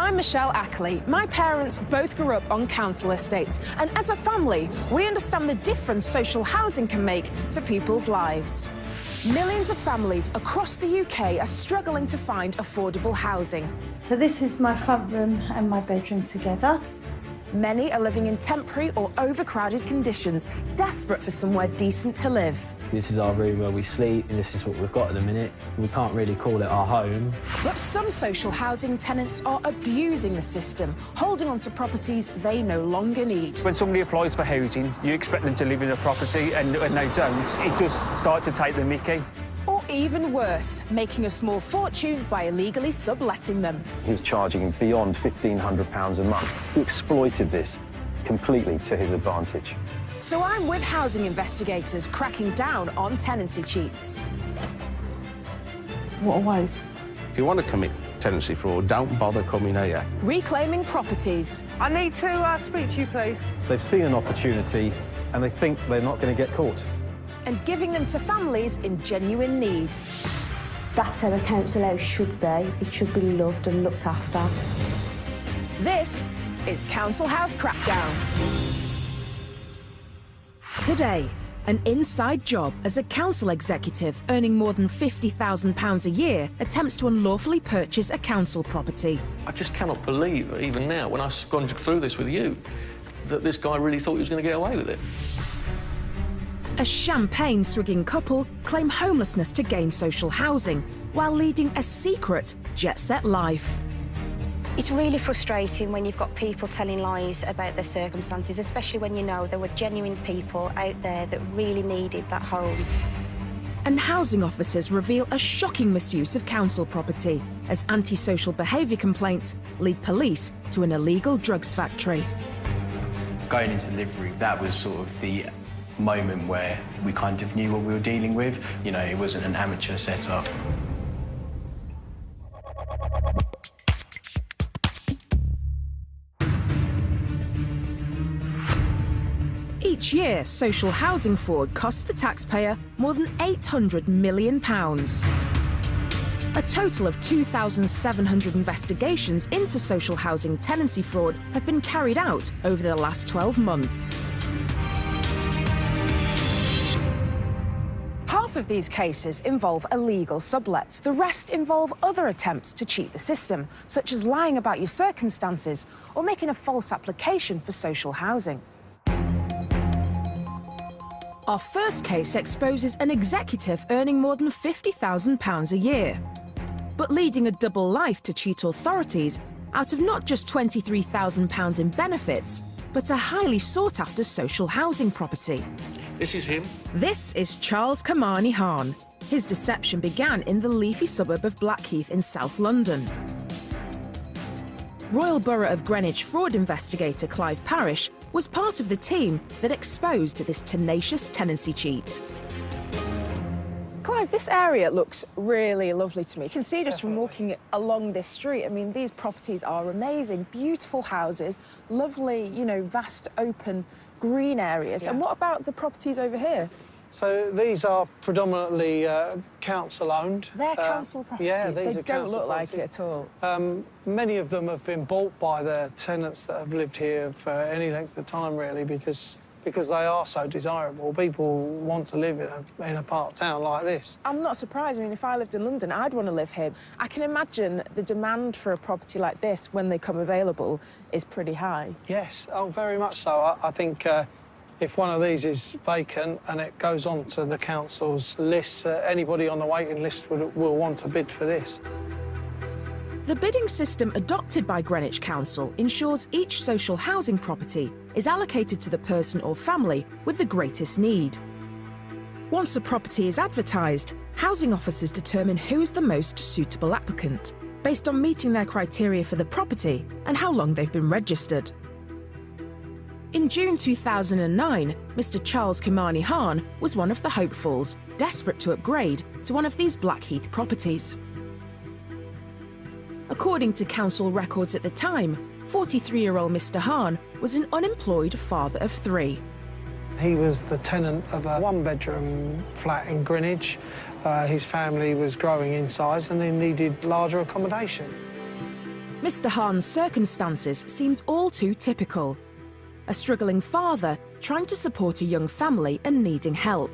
I'm Michelle Ackley. My parents both grew up on council estates, and as a family, we understand the difference social housing can make to people's lives. Millions of families across the UK are struggling to find affordable housing. So this is my front room and my bedroom together. Many are living in temporary or overcrowded conditions, desperate for somewhere decent to live. This is our room where we sleep, and this is what we've got at the minute. We can't really call it our home. But some social housing tenants are abusing the system, holding on to properties they no longer need. When somebody applies for housing, you expect them to live in a property, and when they don't, it does start to take the mickey. Or even worse, making a small fortune by illegally subletting them. He was charging beyond £1,500 a month. He exploited this completely to his advantage. So I'm with housing investigators cracking down on tenancy cheats. What a waste. If you want to commit tenancy fraud, don't bother coming here. Reclaiming properties. I need to speak to you, please. They've seen an opportunity and they think they're not going to get caught. And giving them to families in genuine need. That's how a council house should be. It should be loved and looked after. This is Council House Crackdown. Today, an inside job as a council executive earning more than £50,000 a year attempts to unlawfully purchase a council property. I just cannot believe, even now, when I scrounged through this with you, that this guy really thought he was going to get away with it. A champagne-swigging couple claim homelessness to gain social housing while leading a secret jet-set life. It's really frustrating when you've got people telling lies about their circumstances, especially when you know there were genuine people out there that really needed that home. And housing officers reveal a shocking misuse of council property as antisocial behaviour complaints lead police to an illegal drugs factory. Going into delivery, that was sort of the moment where we kind of knew what we were dealing with. You know, it wasn't an amateur setup. Each year, social housing fraud costs the taxpayer more than £800 million. A total of 2,700 investigations into social housing tenancy fraud have been carried out over the last 12 months. Half of these cases involve illegal sublets. The rest involve other attempts to cheat the system, such as lying about your circumstances or making a false application for social housing. Our first case exposes an executive earning more than £50,000 a year, but leading a double life to cheat authorities out of not just £23,000 in benefits, but a highly sought-after social housing property. This is him. This is Charles Kamarihan. His deception began in the leafy suburb of Blackheath in South London. Royal Borough of Greenwich fraud investigator Clive Parrish was part of the team that exposed this tenacious tenancy cheat. Clive, this area looks really lovely to me. You can see just from walking along this street, I mean, these properties are amazing, beautiful houses, lovely, you know, vast open green areas. And what about the properties over here? So these are predominantly council-owned. They're council properties? Yeah, these they don't look like it at all. Many of them have been bought by the tenants that have lived here for any length of time, really, because they are so desirable. People want to live in a part of town like this. I'm not surprised. I mean, if I lived in London, I'd want to live here. I can imagine the demand for a property like this, when they come available, is pretty high. Yes, oh, very much so. I think if one of these is vacant and it goes on to the council's list, anybody on the waiting list will want to bid for this. The bidding system adopted by Greenwich Council ensures each social housing property is allocated to the person or family with the greatest need. Once a property is advertised, housing officers determine who is the most suitable applicant, based on meeting their criteria for the property and how long they've been registered. In June 2009, Mr. Charles Kamarihan was one of the hopefuls, desperate to upgrade to one of these Blackheath properties. According to council records at the time, 43-year-old Mr. Hahn was an unemployed father of 3. He was the tenant of a one-bedroom flat in Greenwich. His family was growing in size and he needed larger accommodation. Mr. Hahn's circumstances seemed all too typical. A struggling father trying to support a young family and needing help.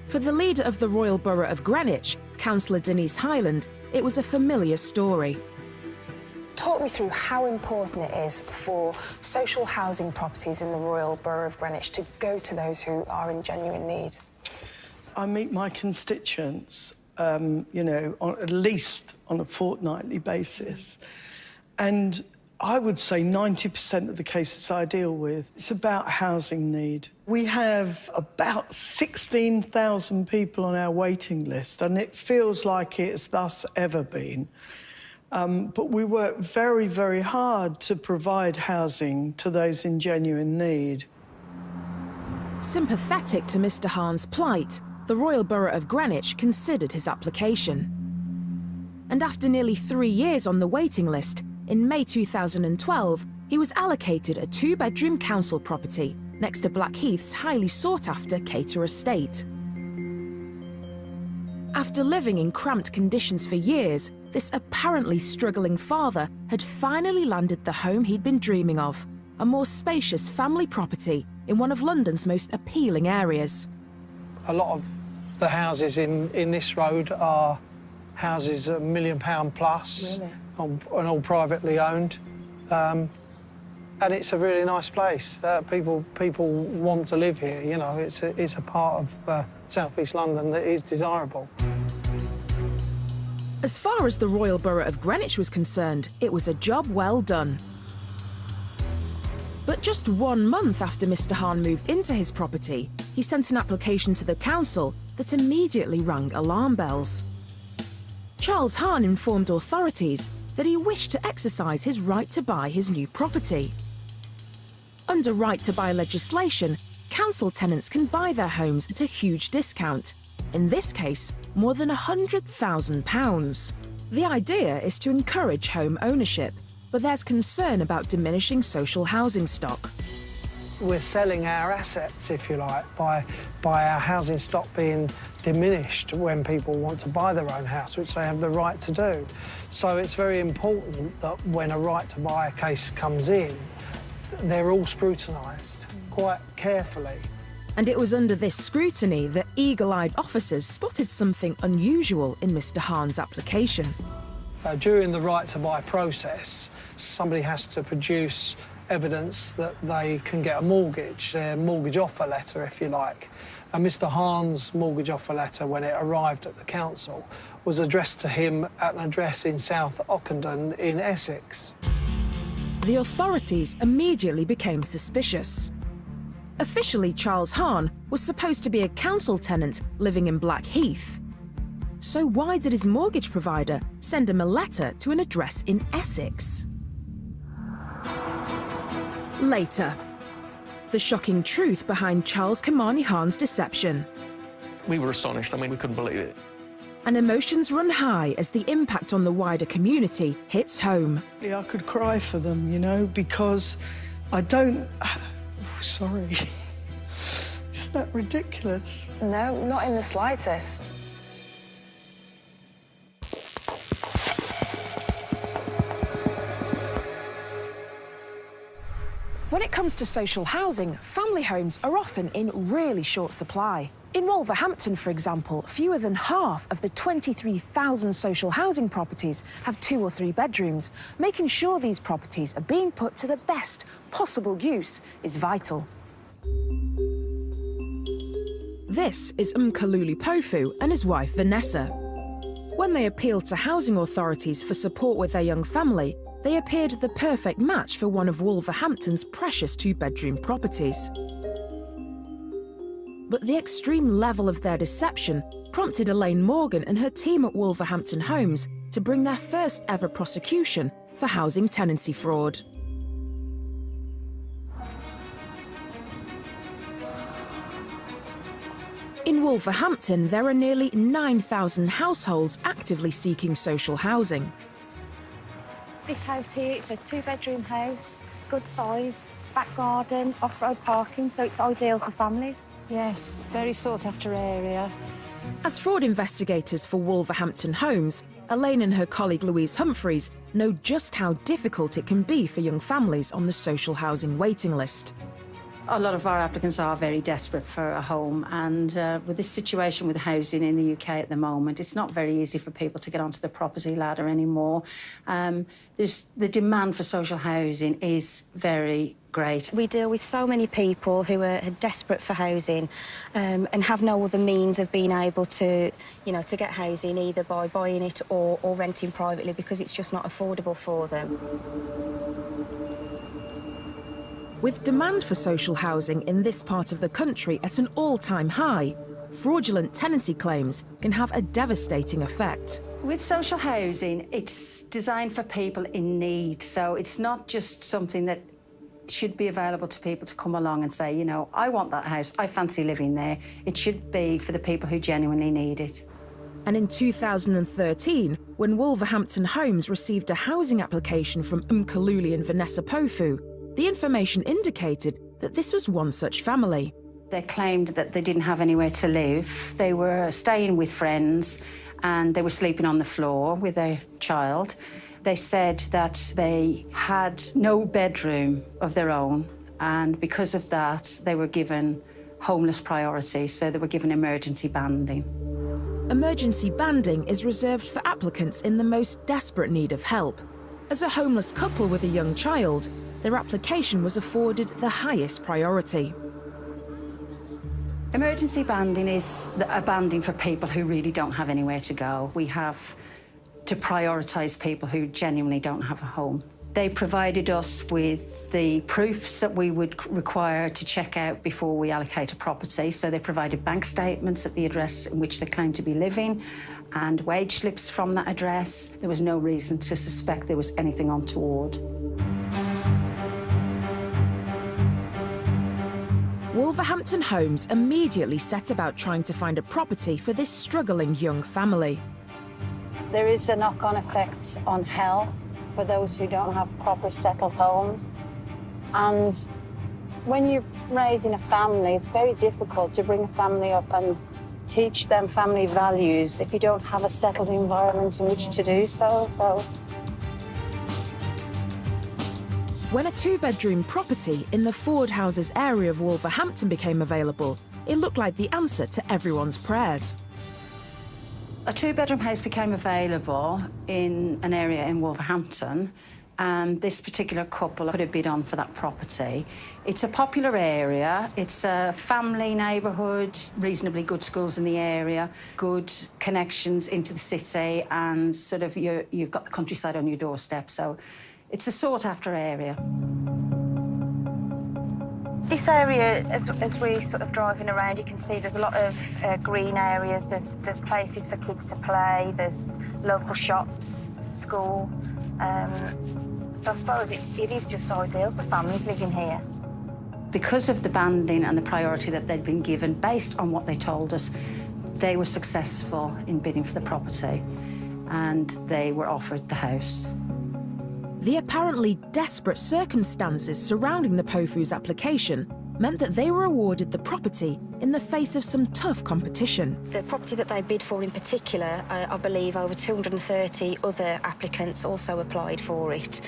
For the leader of the Royal Borough of Greenwich, Councillor Denise Hyland, it was a familiar story. Talk me through how important it is for social housing properties in the Royal Borough of Greenwich to go to those who are in genuine need. I meet my constituents, you know, at least on a fortnightly basis. And I would say 90% of the cases I deal with, it's about housing need. We have about 16,000 people on our waiting list, and it feels like it's thus ever been. But we work very, very hard to provide housing to those in genuine need. Sympathetic to Mr. Hahn's plight, the Royal Borough of Greenwich considered his application. And after nearly 3 years on the waiting list, in May 2012, he was allocated a 2-bedroom council property next to Blackheath's highly sought-after Cater estate. After living in cramped conditions for years, this apparently struggling father had finally landed the home he'd been dreaming of, a more spacious family property in one of London's most appealing areas. A lot of the houses in this road are houses £1 million plus, Really? And all privately owned. And it's a really nice place. People want to live here, you know. It's a part of South East London that is desirable. As far as the Royal Borough of Greenwich was concerned, it was a job well done. But just 1 month after Mr. Hahn moved into his property, he sent an application to the council that immediately rang alarm bells. Charles Hahn informed authorities that he wished to exercise his right to buy his new property. Under right-to-buy legislation, council tenants can buy their homes at a huge discount, in this case, more than £100,000. The idea is to encourage home ownership, but there's concern about diminishing social housing stock. We're selling our assets, if you like, by our housing stock being diminished when people want to buy their own house, which they have the right to do. So it's very important that when a right to buy a case comes in, they're all scrutinised quite carefully. And it was under this scrutiny that eagle-eyed officers spotted something unusual in Mr. Hahn's application. During the right to buy process, somebody has to produce evidence that they can get a mortgage, their mortgage offer letter, if you like. And Mr. Hahn's mortgage offer letter, when it arrived at the council, was addressed to him at an address in South Ockendon in Essex. The authorities immediately became suspicious. Officially, Charles Hahn was supposed to be a council tenant living in Blackheath. So why did his mortgage provider send him a letter to an address in Essex? Later, the shocking truth behind Charles Kamarihan's deception. We were astonished. I mean, we couldn't believe it. And emotions run high as the impact on the wider community hits home. Yeah, I could cry for them, you know, because I don't... Sorry. Isn't that ridiculous? No, not in the slightest. When it comes to social housing, family homes are often in really short supply. In Wolverhampton, for example, fewer than half of the 23,000 social housing properties have 2 or 3 bedrooms. Making sure these properties are being put to the best possible use is vital. This is Mkaluli Pofu and his wife Vanessa. When they appealed to housing authorities for support with their young family, they appeared the perfect match for one of Wolverhampton's precious 2-bedroom properties. But the extreme level of their deception prompted Elaine Morgan and her team at Wolverhampton Homes to bring their first ever prosecution for housing tenancy fraud. In Wolverhampton, there are nearly 9,000 households actively seeking social housing. This house here, it's a 2-bedroom house, good size, back garden, off-road parking, so it's ideal for families. Yes, very sought after area. As fraud investigators for Wolverhampton Homes, Elaine and her colleague Louise Humphreys know just how difficult it can be for young families on the social housing waiting list. A lot of our applicants are very desperate for a home, and with this situation with housing in the UK at the moment, it's not very easy for people to get onto the property ladder anymore. The demand for social housing is very great. We deal with so many people who are desperate for housing and have no other means of being able to, to get housing, either by buying it or renting privately, because it's just not affordable for them. With demand for social housing in this part of the country at an all-time high, fraudulent tenancy claims can have a devastating effect. With social housing, it's designed for people in need, so it's not just something that should be available to people to come along and say, I want that house, I fancy living there. It should be for the people who genuinely need it. And in 2013, when Wolverhampton Homes received a housing application from Kaluli and Vanessa Pofu, the information indicated that this was one such family. They claimed that they didn't have anywhere to live. They were staying with friends and they were sleeping on the floor with their child. They said that they had no bedroom of their own, and because of that, they were given homeless priority, so they were given emergency banding. Emergency banding is reserved for applicants in the most desperate need of help. As a homeless couple with a young child, their application was afforded the highest priority. Emergency banding is a banding for people who really don't have anywhere to go. We have to prioritise people who genuinely don't have a home. They provided us with the proofs that we would require to check out before we allocate a property. So they provided bank statements at the address in which they claim to be living and wage slips from that address. There was no reason to suspect there was anything untoward. Wolverhampton Homes immediately set about trying to find a property for this struggling young family. There is a knock-on effect on health for those who don't have proper settled homes. And when you're raising a family, it's very difficult to bring a family up and teach them family values if you don't have a settled environment in which to do so. When a two-bedroom property in the Ford Houses area of Wolverhampton became available, it looked like the answer to everyone's prayers. A two-bedroom house became available in an area in Wolverhampton, and this particular couple put a bid on for that property. It's a popular area, it's a family neighbourhood, reasonably good schools in the area, good connections into the city, and sort of you've got the countryside on your doorstep, so it's a sought-after area. This area, as we're sort of driving around, you can see there's a lot of green areas, there's places for kids to play, there's local shops, school. So I suppose it is just ideal for families living here. Because of the banding and the priority that they'd been given, based on what they told us, they were successful in bidding for the property and they were offered the house. The apparently desperate circumstances surrounding the Pofu's application meant that they were awarded the property in the face of some tough competition. The property that they bid for in particular, I believe over 230 other applicants also applied for it,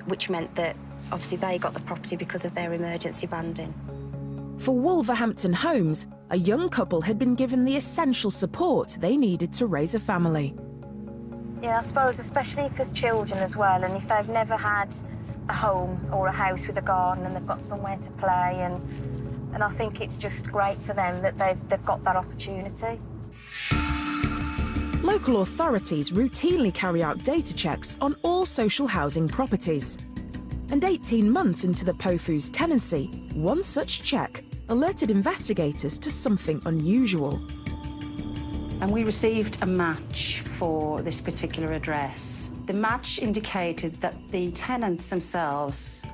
which meant that obviously they got the property because of their emergency banding. For Wolverhampton Homes, a young couple had been given the essential support they needed to raise a family. Yeah, I suppose especially if there's children as well, and if they've never had a home or a house with a garden and they've got somewhere to play, and I think it's just great for them that they've got that opportunity. Local authorities routinely carry out data checks on all social housing properties. And 18 months into the Pofu's tenancy, one such check alerted investigators to something unusual. And we received a match for this particular address. The match indicated that the tenants themselves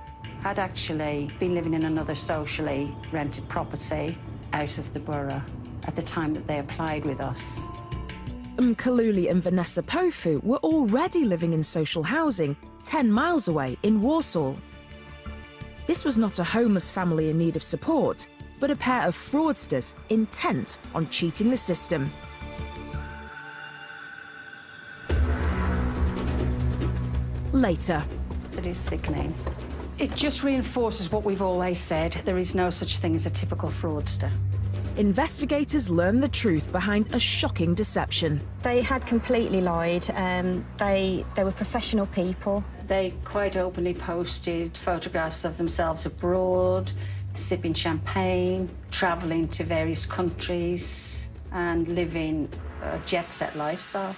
had actually been living in another socially rented property out of the borough at the time that they applied with us. Kaluli and Vanessa Pofu were already living in social housing 10 miles away in Warsaw. This was not a homeless family in need of support. but a pair of fraudsters intent on cheating the system. Later. It is sickening. It just reinforces what we've always said. There is no such thing as a typical fraudster. Investigators learn the truth behind a shocking deception. They had completely lied. They were professional people. They quite openly posted photographs of themselves abroad, sipping champagne, travelling to various countries and living a jet-set lifestyle.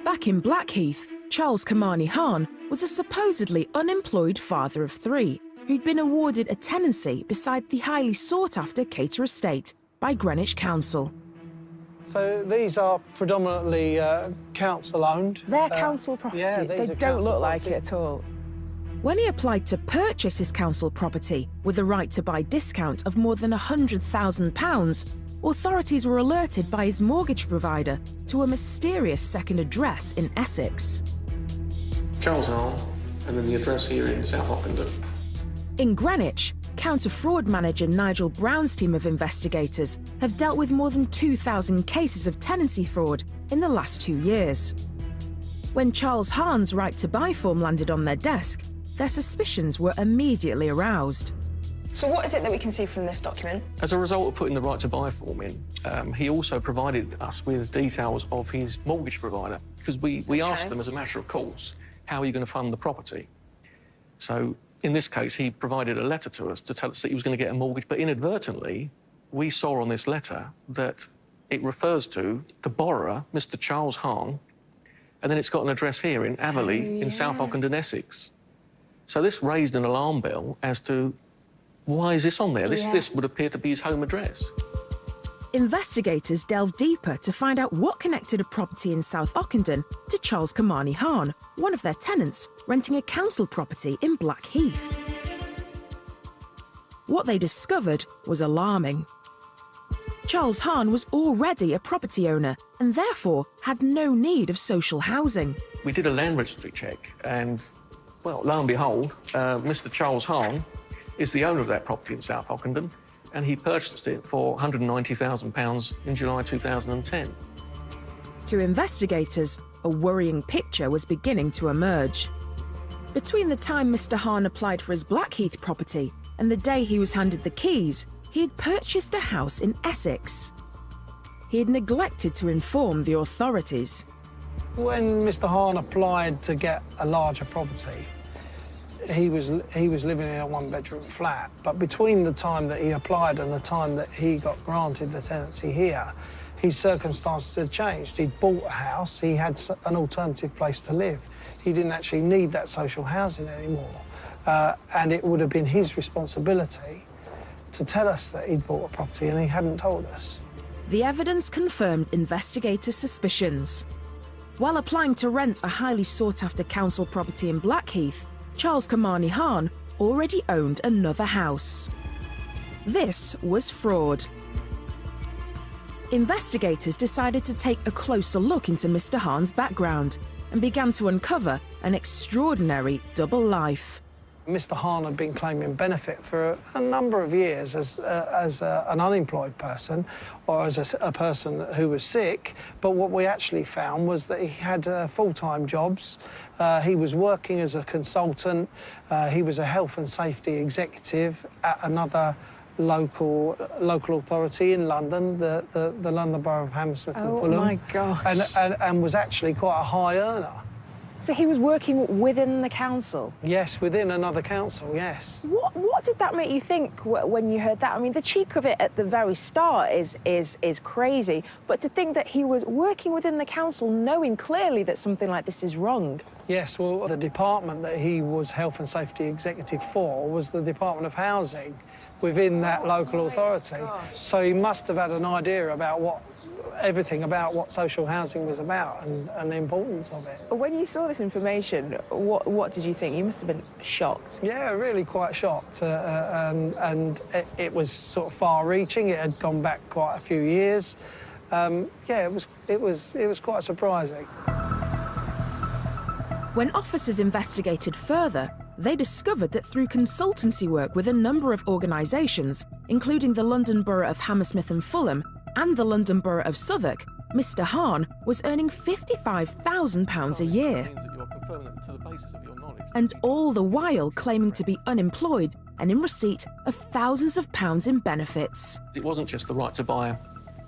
Back in Blackheath, Charles Kamarihan was a supposedly unemployed father of three who'd been awarded a tenancy beside the highly sought-after Cater estate by Greenwich Council. So these are predominantly council-owned. They're council property. Yeah, they don't look like it at all. When he applied to purchase his council property with a right to buy discount of more than £100,000, authorities were alerted by his mortgage provider to a mysterious second address in Essex. Charles Hall, and then the address here in South Ockenden. In Greenwich, counter-fraud manager Nigel Brown's team of investigators have dealt with more than 2,000 cases of tenancy fraud in the last 2 years. When Charles Hahn's right-to-buy form landed on their desk, their suspicions were immediately aroused. So what is it that we can see from this document? As a result of putting the right-to-buy form in, he also provided us with details of his mortgage provider, because we asked them as a matter of course, how are you going to fund the property? So in this case, he provided a letter to us to tell us that he was going to get a mortgage, but inadvertently, we saw on this letter that it refers to the borrower, Mr. Charles Hahn, and then it's got an address here in Averley in South Ockenden, Essex. So this raised an alarm bell as to why is this on there? This would appear to be his home address. Investigators delved deeper to find out what connected a property in South Ockenden to Charles Kamarihan, one of their tenants, renting a council property in Blackheath. What they discovered was alarming. Charles Hahn was already a property owner and therefore had no need of social housing. We did a land registry check and, well, lo and behold, Mr. Charles Hahn is the owner of that property in South Ockenden, and he purchased it for £190,000 in July 2010. To investigators, a worrying picture was beginning to emerge. Between the time Mr. Hahn applied for his Blackheath property and the day he was handed the keys, he had purchased a house in Essex. He had neglected to inform the authorities. When Mr. Hahn applied to get a larger property, he was living in a one-bedroom flat, but between the time that he applied and the time that he got granted the tenancy here, his circumstances had changed. He'd bought a house, he had an alternative place to live. He didn't actually need that social housing anymore, and it would have been his responsibility to tell us that he'd bought a property, and he hadn't told us. The evidence confirmed investigators' suspicions. While applying to rent a highly sought-after council property in Blackheath, Charles Kamarihan already owned another house. This was fraud. Investigators decided to take a closer look into Mr. Hahn's background and began to uncover an extraordinary double life. Mr. Hahn had been claiming benefit for a number of years as an unemployed person or as a person who was sick, but what we actually found was that he had full-time jobs. He was working as a consultant. He was a health and safety executive at another local authority in London, the London Borough of Hammersmith and Fulham. Oh, my gosh. And was actually quite a high earner. So he was working within the council? Yes, within another council, yes. What did that make you think when you heard that? I mean, the cheek of it at the very start is crazy, but to think that he was working within the council knowing clearly that something like this is wrong. Yes, well, the department that he was health and safety executive for was the Department of Housing within that local authority. So he must have had an idea about everything about what social housing was about and the importance of it. When you saw this information, what did you think? You must have been shocked. Yeah, really quite shocked. And it was sort of far-reaching. It had gone back quite a few years. Yeah, it was quite surprising. When officers investigated further, they discovered that through consultancy work with a number of organisations, including the London Borough of Hammersmith and Fulham and the London Borough of Southwark, Mr Hahn was earning £55,000 a year. And all the while claiming to be unemployed and in receipt of thousands of pounds in benefits. It wasn't just the right to buy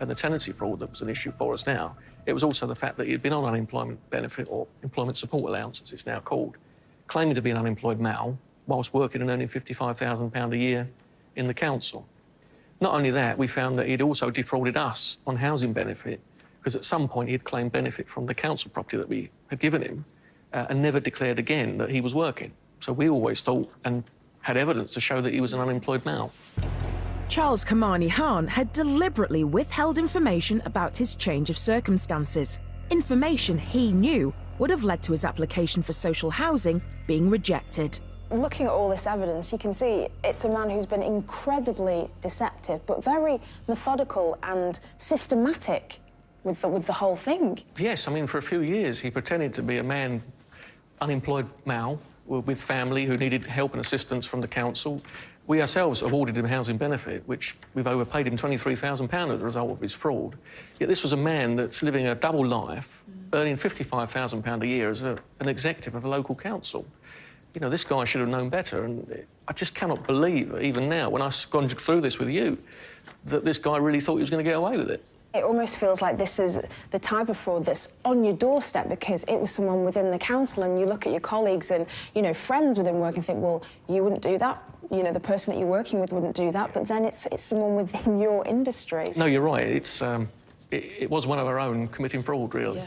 and the tenancy fraud that was an issue for us now. It was also the fact that he'd been on unemployment benefit, or employment support allowance, as it's now called, claiming to be an unemployed male whilst working and earning £55,000 a year in the council. Not only that, we found that he'd also defrauded us on housing benefit, because at some point he'd claimed benefit from the council property that we had given him and never declared again that he was working. So we always thought and had evidence to show that he was an unemployed male. Charles Kamarihan had deliberately withheld information about his change of circumstances, information he knew would have led to his application for social housing being rejected. Looking at all this evidence, you can see it's a man who's been incredibly deceptive, but very methodical and systematic with the whole thing. Yes, I mean, for a few years he pretended to be a man, unemployed male, with family who needed help and assistance from the council. We ourselves awarded him housing benefit, which we've overpaid him £23,000 as a result of his fraud. Yet this was a man that's living a double life, earning £55,000 a year as an executive of a local council. You know, this guy should have known better, and I just cannot believe, even now, when I've gone through this with you, that this guy really thought he was going to get away with it. It almost feels like this is the type of fraud that's on your doorstep because it was someone within the council, and you look at your colleagues and, you know, friends within work and think, well, you wouldn't do that. You know, the person that you're working with wouldn't do that, but then it's someone within your industry. No, you're right. It was one of our own committing fraud, really. Yeah.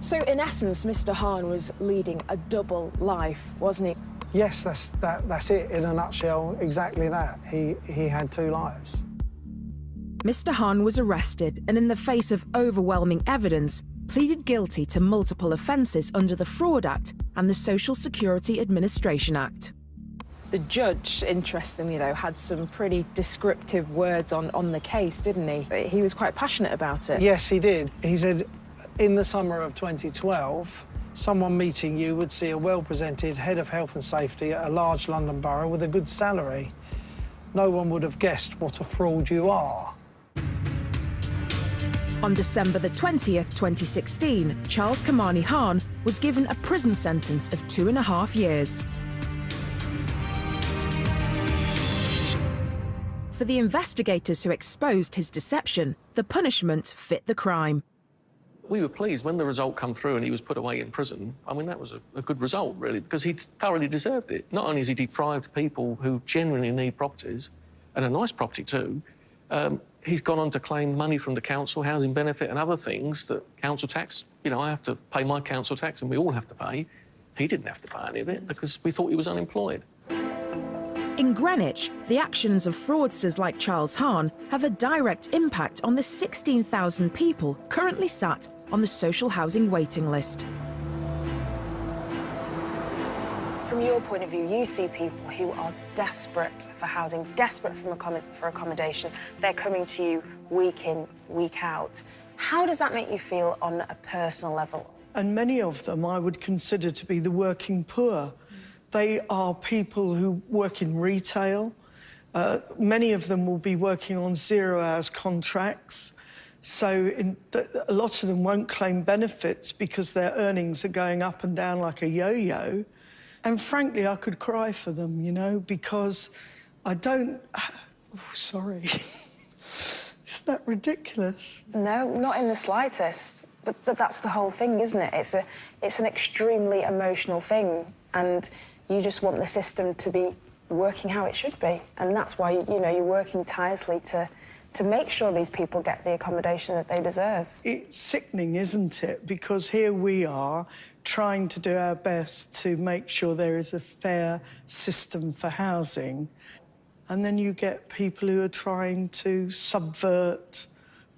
So, in essence, Mr Hahn was leading a double life, wasn't he? Yes, that's it in a nutshell, exactly that. He had two lives. Mr Hahn was arrested and, in the face of overwhelming evidence, pleaded guilty to multiple offences under the Fraud Act and the Social Security Administration Act. The judge, interestingly, though, had some pretty descriptive words on the case, didn't he? He was quite passionate about it. Yes, he did. He said, in the summer of 2012, someone meeting you would see a well-presented head of health and safety at a large London borough with a good salary. No one would have guessed what a fraud you are. On December the 20th, 2016, Charles Kamarihan was given a prison sentence of 2.5 years. For the investigators who exposed his deception, the punishment fit the crime. We were pleased when the result came through and he was put away in prison. I mean, that was a good result, really, because he thoroughly deserved it. Not only has he deprived people who genuinely need properties, and a nice property too, he's gone on to claim money from the council, housing benefit and other things that council tax, you know, I have to pay my council tax and we all have to pay. He didn't have to pay any of it because we thought he was unemployed. In Greenwich, the actions of fraudsters like Charles Hahn have a direct impact on the 16,000 people currently sat on the social housing waiting list. From your point of view, you see people who are desperate for housing, desperate for accommodation. They're coming to you week in, week out. How does that make you feel on a personal level? And many of them I would consider to be the working poor. They are people who work in retail. Many of them will be working on 0-hours contracts. So a lot of them won't claim benefits because their earnings are going up and down like a yo-yo. And frankly, I could cry for them, you know, because I don't... Oh, sorry. Isn't that ridiculous? No, not in the slightest. But that's the whole thing, isn't it? It's an extremely emotional thing, and you just want the system to be working how it should be. And that's why, you know, you're working tirelessly to make sure these people get the accommodation that they deserve. It's sickening, isn't it? Because here we are trying to do our best to make sure there is a fair system for housing, and then you get people who are trying to subvert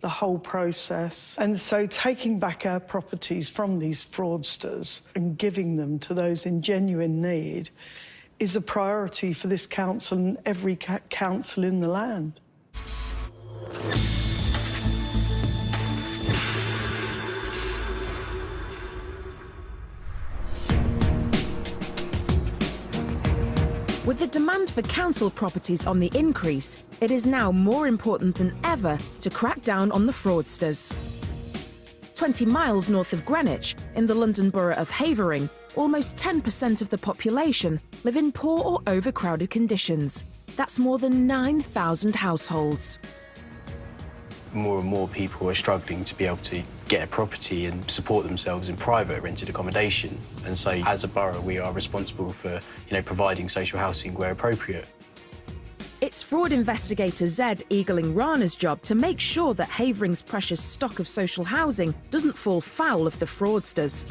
the whole process. And so taking back our properties from these fraudsters and giving them to those in genuine need is a priority for this council and every council in the land. With the demand for council properties on the increase, it is now more important than ever to crack down on the fraudsters. 20 miles north of Greenwich, in the London borough of Havering, almost 10% of the population live in poor or overcrowded conditions. That's more than 9,000 households. More and more people are struggling to be able to get a property and support themselves in private rented accommodation. And so, as a borough, we are responsible for, providing social housing where appropriate. It's fraud investigator Zed Eagling Rana's job to make sure that Havering's precious stock of social housing doesn't fall foul of the fraudsters.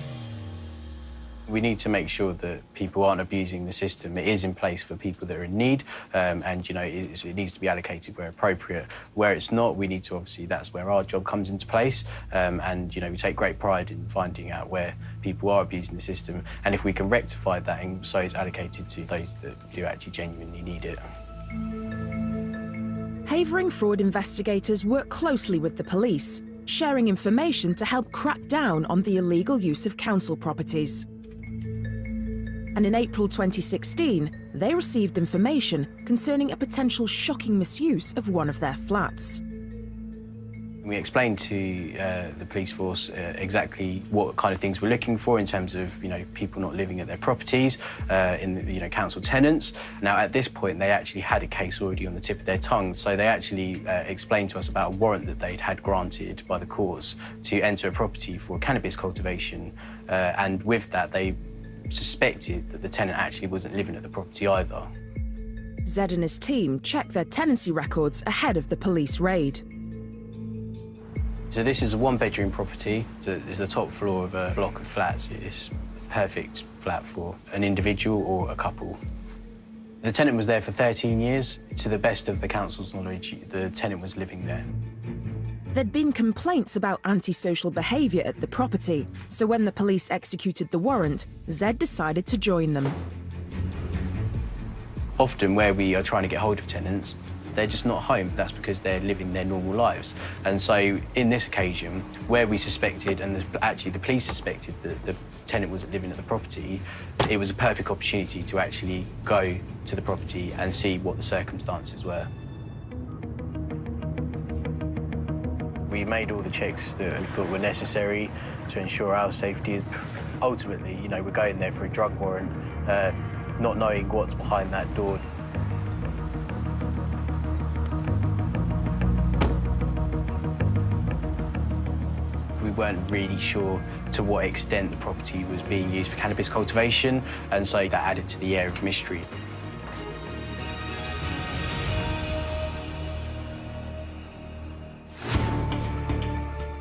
We need to make sure that people aren't abusing the system. It is in place for people that are in need, and it needs to be allocated where appropriate. Where it's not, we need to obviously, that's where our job comes into place, and we take great pride in finding out where people are abusing the system, and if we can rectify that, and so it's allocated to those that do actually genuinely need it. Havering fraud investigators work closely with the police, sharing information to help crack down on the illegal use of council properties. And in April 2016, they received information concerning a potential shocking misuse of one of their flats. We explained to the police force exactly what kind of things we're looking for in terms of, people not living at their properties, in council tenants. Now, at this point, they actually had a case already on the tip of their tongue, so they actually explained to us about a warrant that they'd had granted by the courts to enter a property for cannabis cultivation, and with that, they suspected that the tenant actually wasn't living at the property either. Zed and his team checked their tenancy records ahead of the police raid. So this is a one-bedroom property. It's the top floor of a block of flats. It's a perfect flat for an individual or a couple. The tenant was there for 13 years. To the best of the council's knowledge, the tenant was living there. There'd been complaints about antisocial behaviour at the property, so when the police executed the warrant, Zed decided to join them. Often where we are trying to get hold of tenants, they're just not home. That's because they're living their normal lives. And so in this occasion, where we suspected, and actually the police suspected that the tenant wasn't living at the property, it was a perfect opportunity to actually go to the property and see what the circumstances were. We made all the checks that we thought were necessary to ensure our safety. Ultimately, we're going there for a drug warrant, not knowing what's behind that door. We weren't really sure to what extent the property was being used for cannabis cultivation, and so that added to the air of mystery.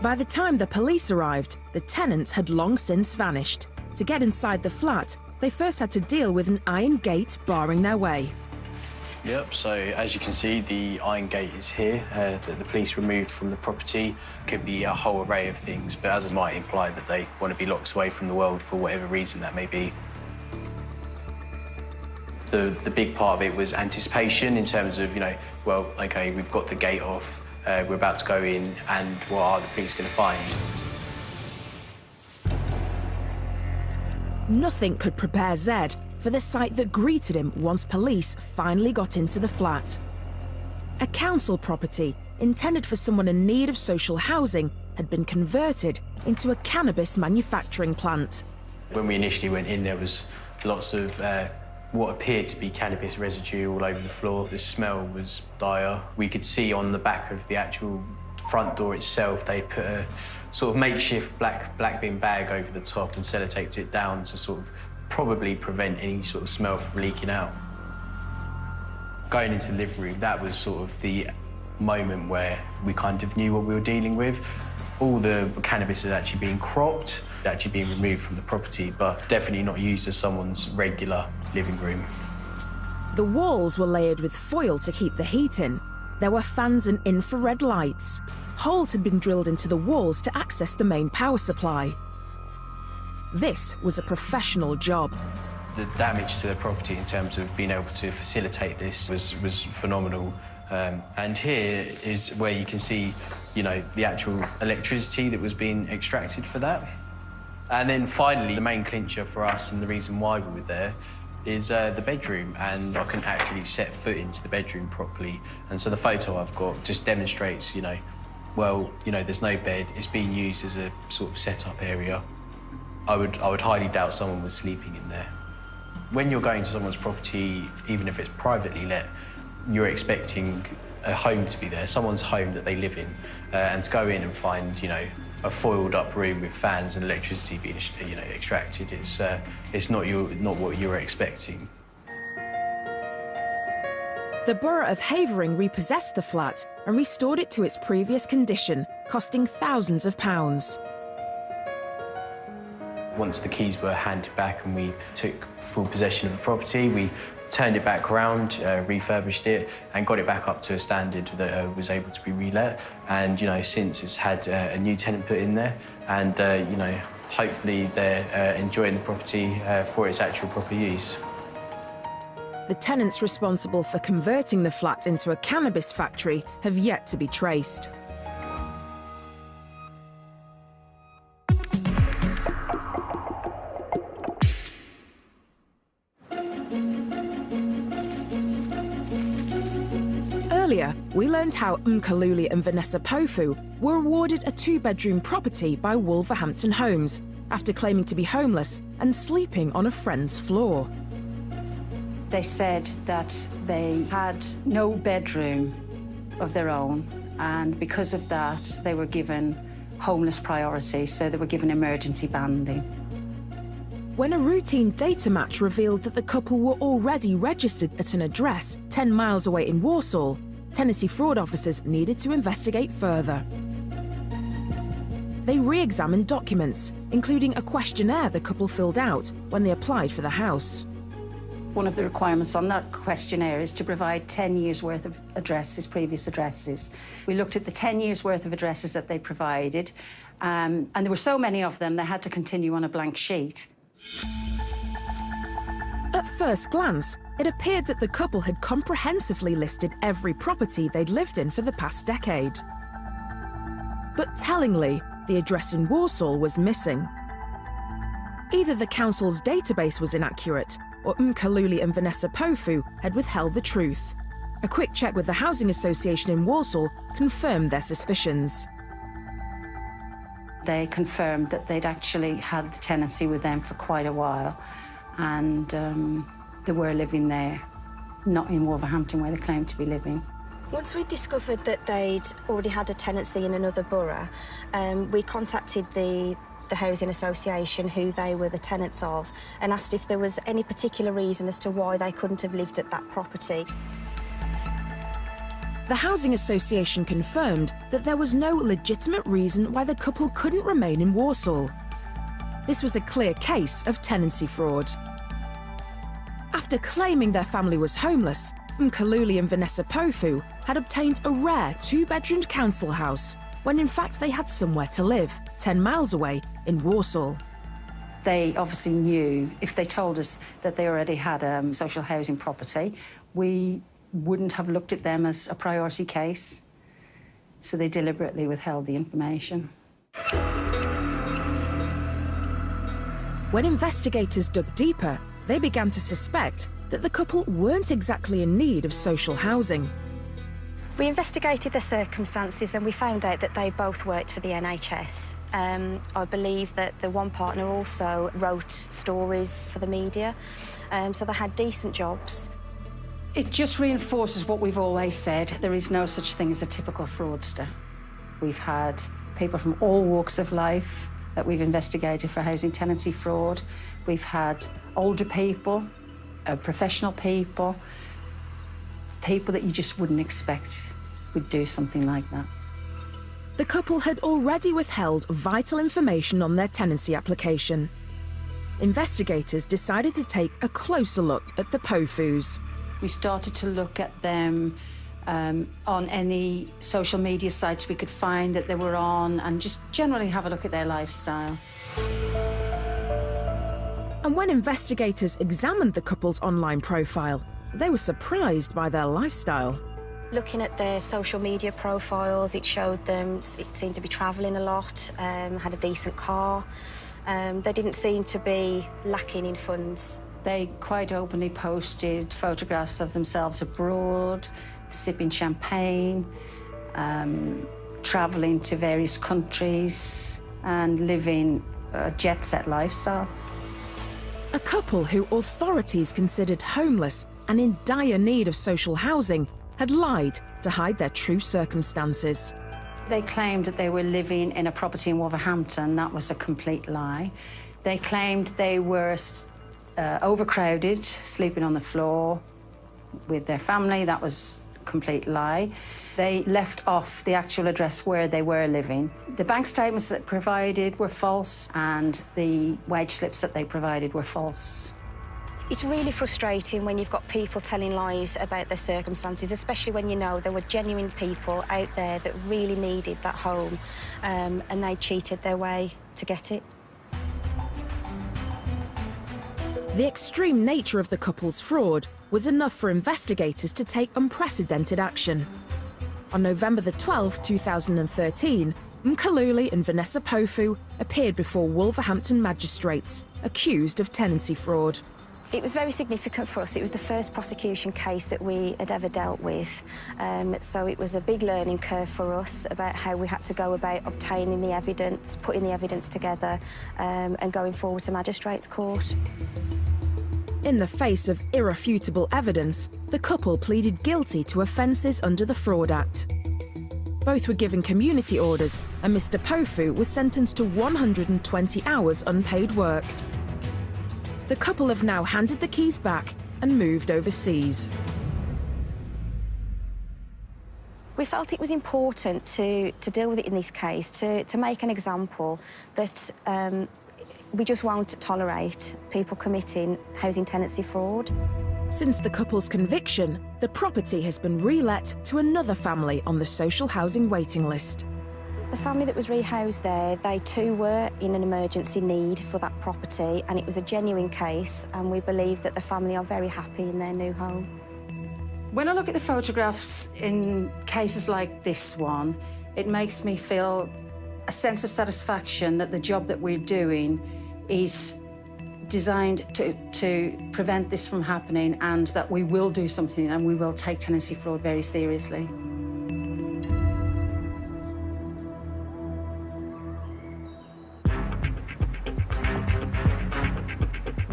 By the time the police arrived, the tenant had long since vanished. To get inside the flat, they first had to deal with an iron gate barring their way. Yep, so as you can see, the iron gate is here that the police removed from the property. Could be a whole array of things, but as it might imply that they want to be locked away from the world for whatever reason that may be. The big part of it was anticipation in terms of, well, OK, we've got the gate off, we're about to go in, and what are the police going to find? Nothing could prepare Zed for the sight that greeted him once police finally got into the flat. A council property intended for someone in need of social housing had been converted into a cannabis manufacturing plant. When we initially went in, there was lots of what appeared to be cannabis residue all over the floor. The smell was dire. We could see on the back of the actual front door itself, they'd put a sort of makeshift black bin bag over the top and sellotaped it down to sort of probably prevent any sort of smell from leaking out. Going into the living room, that was sort of the moment where we kind of knew what we were dealing with. All the cannabis had actually been cropped, actually being removed from the property, but definitely not used as someone's regular living room. The walls were layered with foil to keep the heat in. There were fans and infrared lights. Holes had been drilled into the walls to access the main power supply. This was a professional job. The damage to the property in terms of being able to facilitate this was phenomenal. And here is where you can see, you know, the actual electricity that was being extracted for that. And then finally, the main clincher for us and the reason why we were there is the bedroom, and I couldn't actually set foot into the bedroom properly. And so the photo I've got just demonstrates, you know, well, you know, there's no bed, it's being used as a sort of set-up area. I would highly doubt someone was sleeping in there. When you're going to someone's property, even if it's privately let, you're expecting a home to be there, someone's home that they live in, and to go in and find, you know, a foiled up room with fans and electricity being, you know, extracted, it's not what you were expecting. The Borough of Havering repossessed the flat and restored it to its previous condition, costing thousands of pounds. Once the keys were handed back and we took full possession of the property, we turned it back around, refurbished it, and got it back up to a standard that was able to be relet. And, you know, since it's had a new tenant put in there, and, you know, hopefully they're enjoying the property for its actual proper use. The tenants responsible for converting the flat into a cannabis factory have yet to be traced. Earlier, we learned how Mkaluli and Vanessa Pofu were awarded a two-bedroom property by Wolverhampton Homes after claiming to be homeless and sleeping on a friend's floor. They said that they had no bedroom of their own, and because of that, they were given homeless priority, so they were given emergency banding. When a routine data match revealed that the couple were already registered at an address 10 miles away in Walsall, tenancy fraud officers needed to investigate further. They re-examined documents, including a questionnaire the couple filled out when they applied for the house. One of the requirements on that questionnaire is to provide 10 years' worth of addresses, previous addresses. We looked at the 10 years' worth of addresses that they provided, and there were so many of them, they had to continue on a blank sheet. At first glance, it appeared that the couple had comprehensively listed every property they'd lived in for the past decade. But tellingly, the address in Walsall was missing. Either the council's database was inaccurate, or Mkaluli and Vanessa Pofu had withheld the truth. A quick check with the Housing Association in Walsall confirmed their suspicions. They confirmed that they'd actually had the tenancy with them for quite a while, and they were living there, not in Wolverhampton where they claimed to be living. Once we discovered that they'd already had a tenancy in another borough, we contacted the Housing Association, who they were the tenants of, and asked if there was any particular reason as to why they couldn't have lived at that property. The Housing Association confirmed that there was no legitimate reason why the couple couldn't remain in Walsall. This was a clear case of tenancy fraud. After claiming their family was homeless, Mkaluli and Vanessa Pofu had obtained a rare two-bedroomed council house when in fact they had somewhere to live, 10 miles away in Walsall. They obviously knew if they told us that they already had a social housing property, we wouldn't have looked at them as a priority case, so they deliberately withheld the information. When investigators dug deeper, they began to suspect that the couple weren't exactly in need of social housing. We investigated their circumstances and we found out that they both worked for the NHS. I believe that the one partner also wrote stories for the media, so they had decent jobs. It just reinforces what we've always said. There is no such thing as a typical fraudster. We've had people from all walks of life that we've investigated for housing tenancy fraud. We've had older people, professional people, people that you just wouldn't expect would do something like that. The couple had already withheld vital information on their tenancy application. Investigators decided to take a closer look at the Pofus. We started to look at them on any social media sites we could find that they were on, and just generally have a look at their lifestyle. And when investigators examined the couple's online profile, they were surprised by their lifestyle. Looking at their social media profiles, it showed them it seemed to be travelling a lot, had a decent car. They didn't seem to be lacking in funds. They quite openly posted photographs of themselves abroad, sipping champagne, travelling to various countries and living a jet-set lifestyle. A couple who authorities considered homeless and in dire need of social housing had lied to hide their true circumstances. They claimed that they were living in a property in Wolverhampton. That was a complete lie. They claimed they were overcrowded, sleeping on the floor with their family. That was a complete lie. They left off the actual address where they were living. The bank statements that they provided were false, and the wage slips that they provided were false. It's really frustrating when you've got people telling lies about their circumstances, especially when you know there were genuine people out there that really needed that home, and they cheated their way to get it. The extreme nature of the couple's fraud was enough for investigators to take unprecedented action. On November the 12th, 2013, Mkaluli and Vanessa Pofu appeared before Wolverhampton magistrates, accused of tenancy fraud. It was very significant for us. It was the first prosecution case that we had ever dealt with. So it was a big learning curve for us about how we had to go about obtaining the evidence, putting the evidence together, and going forward to magistrates' court. In the face of irrefutable evidence, the couple pleaded guilty to offences under the Fraud Act. Both were given community orders, and Mr. Pofu was sentenced to 120 hours unpaid work. The couple have now handed the keys back and moved overseas. We felt it was important to deal with it in this case, to make an example that we just won't tolerate people committing housing tenancy fraud. Since the couple's conviction, the property has been re-let to another family on the social housing waiting list. The family that was rehoused there, they too were in an emergency need for that property, and it was a genuine case, and we believe that the family are very happy in their new home. When I look at the photographs in cases like this one, it makes me feel a sense of satisfaction that the job that we're doing is designed to prevent this from happening, and that we will do something and we will take tenancy fraud very seriously.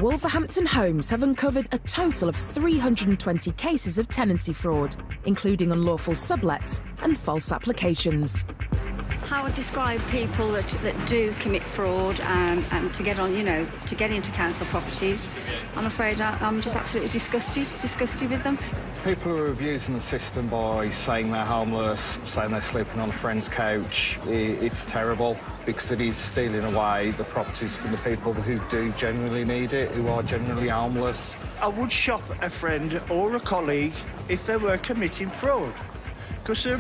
Wolverhampton Homes have uncovered a total of 320 cases of tenancy fraud, including unlawful sublets and false applications. How I describe people that do commit fraud and to get on, to get into council properties, I'm afraid I'm just absolutely disgusted with them. People who are abusing the system by saying they're homeless, saying they're sleeping on a friend's couch, it's terrible, because it is stealing away the properties from the people who do genuinely need it, who are genuinely homeless. I would shop a friend or a colleague if they were committing fraud. Because there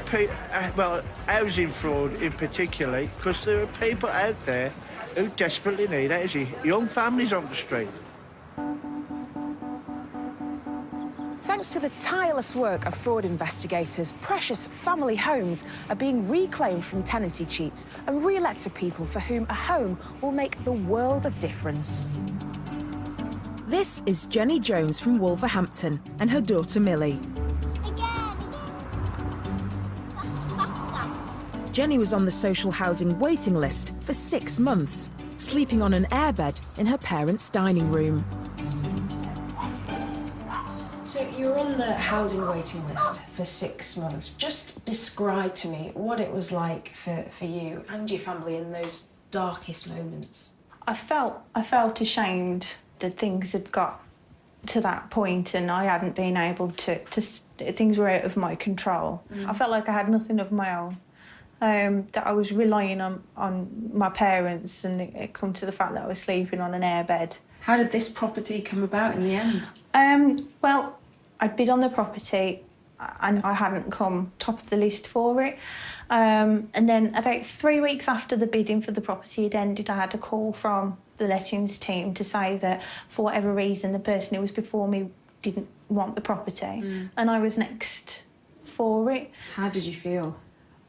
are housing fraud in particular, because there are people out there who desperately need housing. Young families on the street. Thanks to the tireless work of fraud investigators, precious family homes are being reclaimed from tenancy cheats and re-let to people for whom a home will make the world of difference. This is Jenny Jones from Wolverhampton and her daughter Millie. Jenny was on the social housing waiting list for 6 months, sleeping on an airbed in her parents' dining room. So you were on the housing waiting list for 6 months. Just describe to me what it was like for you and your family in those darkest moments. I felt ashamed that things had got to that point and I hadn't been able to things were out of my control. I felt like I had nothing of my own. That I was relying on my parents, and it come to the fact that I was sleeping on an airbed. How did this property come about in the end? Well, I'd bid on the property and I hadn't come top of the list for it. And then about 3 weeks after the bidding for the property had ended, I had a call from the lettings team to say that for whatever reason the person who was before me didn't want the property. And I was next for it. How did you feel?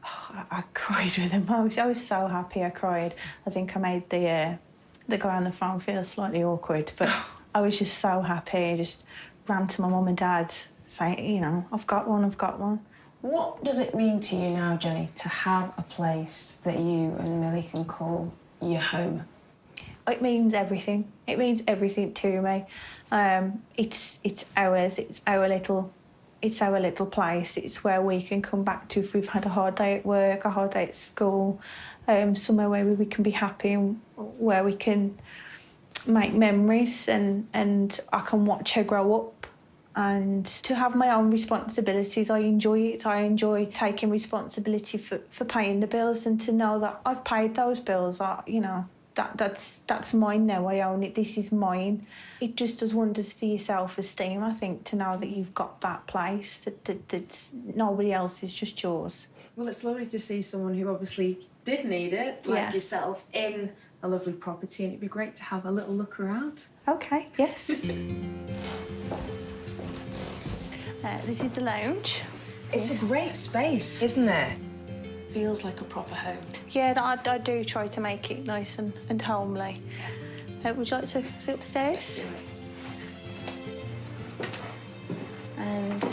I cried with them. I was so happy I cried. I think I made the guy on the phone feel slightly awkward, but I was just so happy. I just ran to my mum and dad saying, you know, I've got one, I've got one. What does it mean to you now, Jenny, to have a place that you and Millie can call your home? It means everything. It means everything to me. It's ours. It's our little place. It's where we can come back to if we've had a hard day at work, a hard day at school, somewhere where we can be happy and where we can make memories and I can watch her grow up. And to have my own responsibilities, I enjoy it. I enjoy taking responsibility for paying the bills and to know that I've paid those bills. You know, that's mine now. I own it. This is mine. It just does wonders for your self-esteem, I think, to know that you've got that place, that nobody else is, just yours. Well, it's lovely to see someone who obviously did need it, like yourself, in a lovely property, and it'd be great to have a little look around. OK, yes. This is the lounge. It's a great space, isn't it? Feels like a proper home. Yeah, I do try to make it nice and homely. Would you like to sit upstairs? And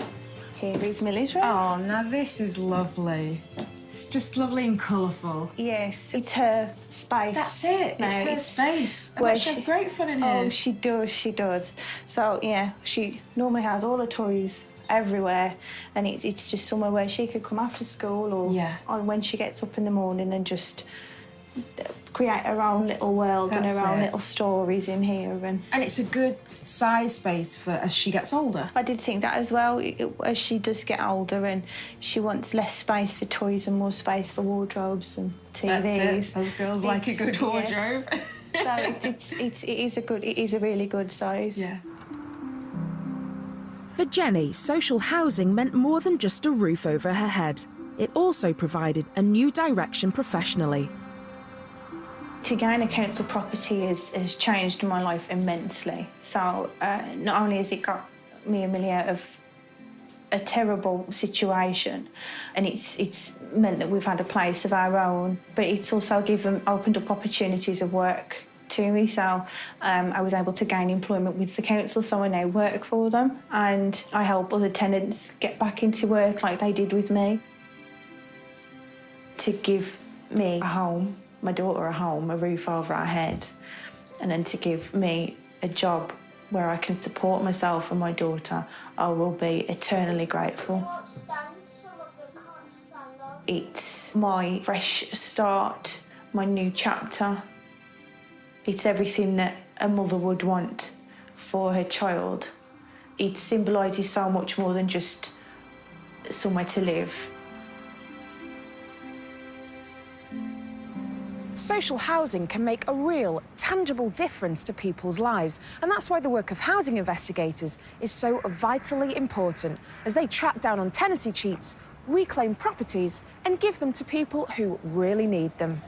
here is Millie's room. Oh, now this is lovely. It's just lovely and colourful. Yes, it's her space. That's it. It's her space. I bet she has great fun in here. Oh, she does, she does. So, yeah, she normally has all the toys everywhere, and it's just somewhere where she could come after school or when she gets up in the morning and just create her own little world and her own little stories in here. And it's a good size space for as she gets older. I did think that as well. As she does get older and she wants less space for toys and more space for wardrobes and TVs. That's it. Those girls like a good wardrobe. Yeah. So it is a really good size. Yeah. For Jenny, social housing meant more than just a roof over her head. It also provided a new direction professionally. To gain a council property has changed my life immensely. So not only has it got me and Millie out of a terrible situation, and it's meant that we've had a place of our own, but it's also opened up opportunities of work to me. So I was able to gain employment with the council, so I now work for them, and I help other tenants get back into work like they did with me. To give me a home, my daughter a home, a roof over our head, and then to give me a job where I can support myself and my daughter, I will be eternally grateful. It's my fresh start, my new chapter. It's everything that a mother would want for her child. It symbolises so much more than just somewhere to live. Social housing can make a real, tangible difference to people's lives, and that's why the work of housing investigators is so vitally important as they track down on tenancy cheats, reclaim properties and give them to people who really need them.